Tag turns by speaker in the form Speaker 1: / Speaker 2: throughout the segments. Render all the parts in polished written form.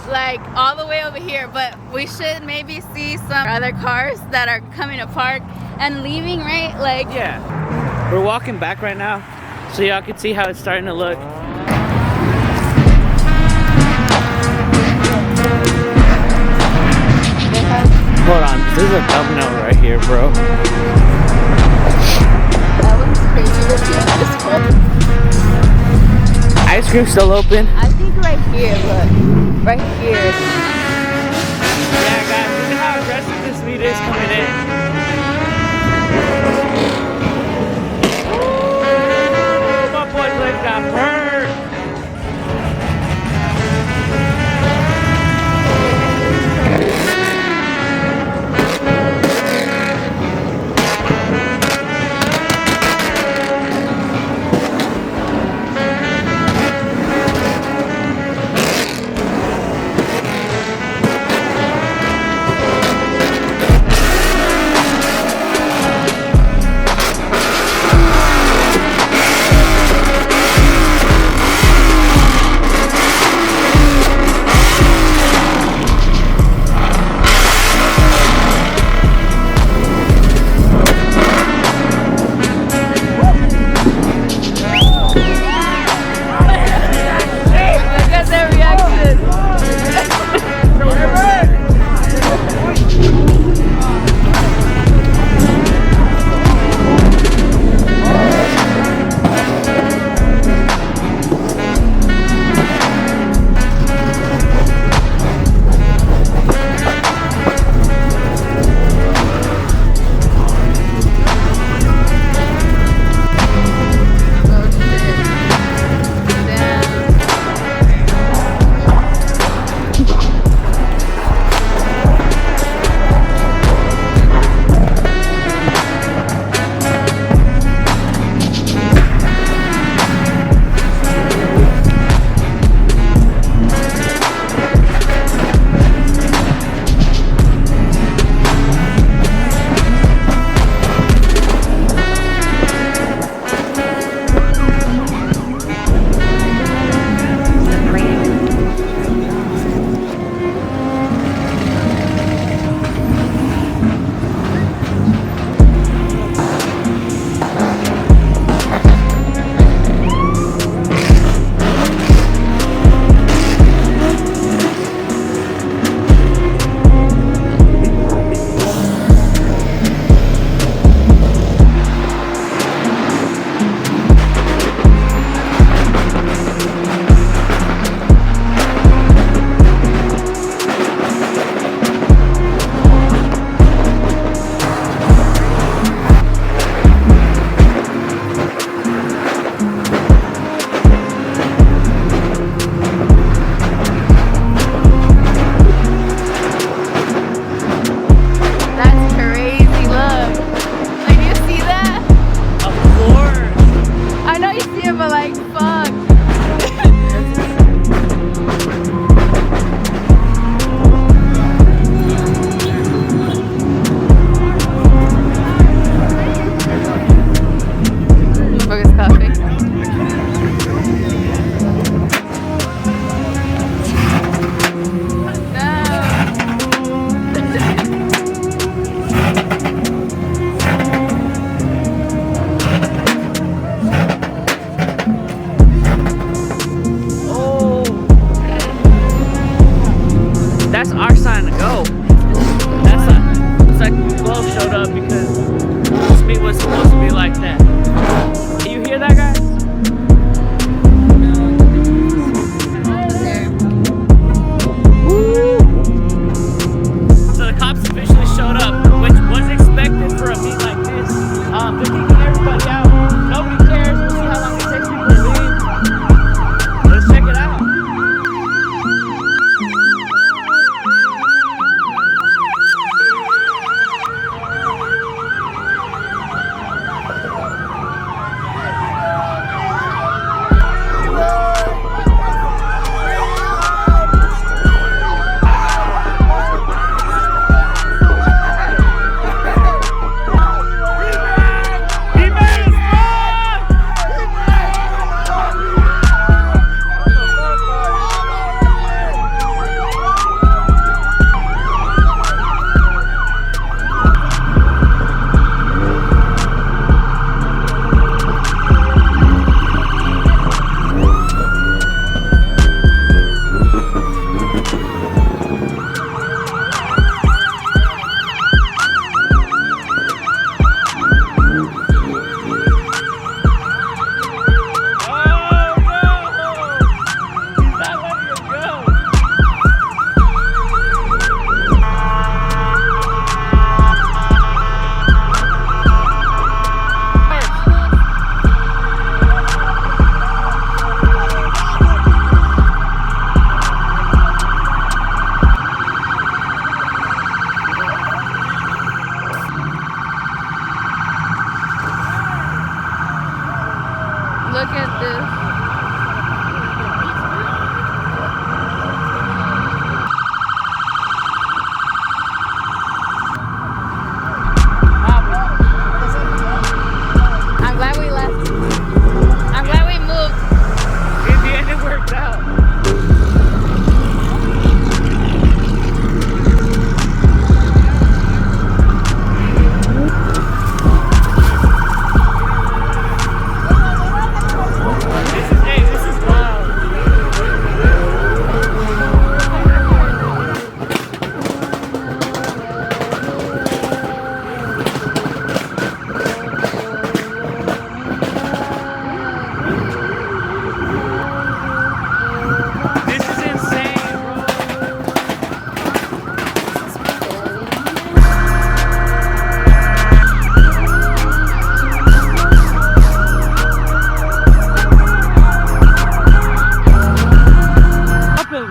Speaker 1: like all the way over here, but we should maybe see some other cars that are coming to park and leaving, right? Like,
Speaker 2: yeah, we're walking back right now, so y'all can see how it's starting to look. Hold on, there's a thumbnail right here, bro.
Speaker 1: that one's crazy to see. This cool.
Speaker 2: Ice cream still open?
Speaker 1: I think right here, look. Right here.
Speaker 2: Yeah, guys, look at how aggressive this meat is coming in. Ooh, my boy's legs got burned.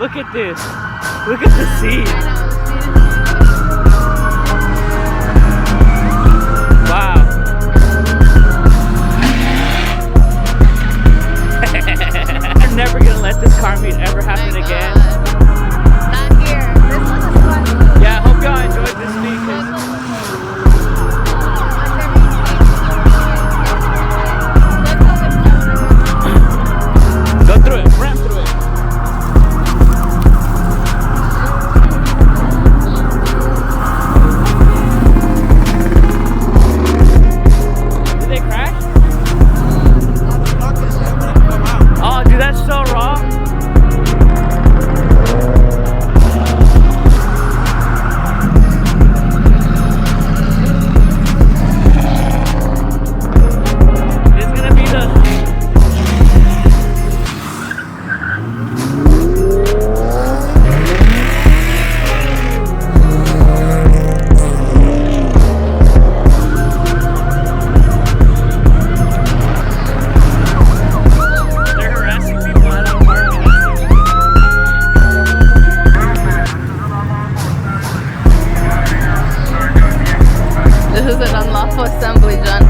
Speaker 2: look at this. Look at the seat. Wow. I'm never gonna let this car meet ever happen again.
Speaker 1: Not here. This was a fun.
Speaker 2: Yeah, I hope y'all enjoyed this meet. Go through it, ram through it. Did they crash? Oh, dude, that's so raw. It's gonna be the they're harassing people at a park.
Speaker 1: This is an unlawful assembly, John.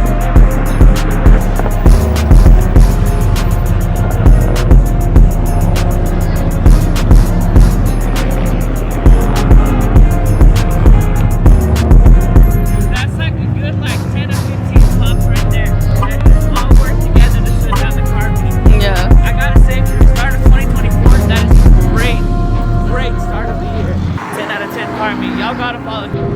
Speaker 2: That's like a good 10 or 15 pumps right there. That just all work together to shut down the car meet.
Speaker 1: Yeah.
Speaker 2: I gotta say, for the start of 2024, that is a great start of the year. 10 out of 10 car meet. Y'all gotta follow.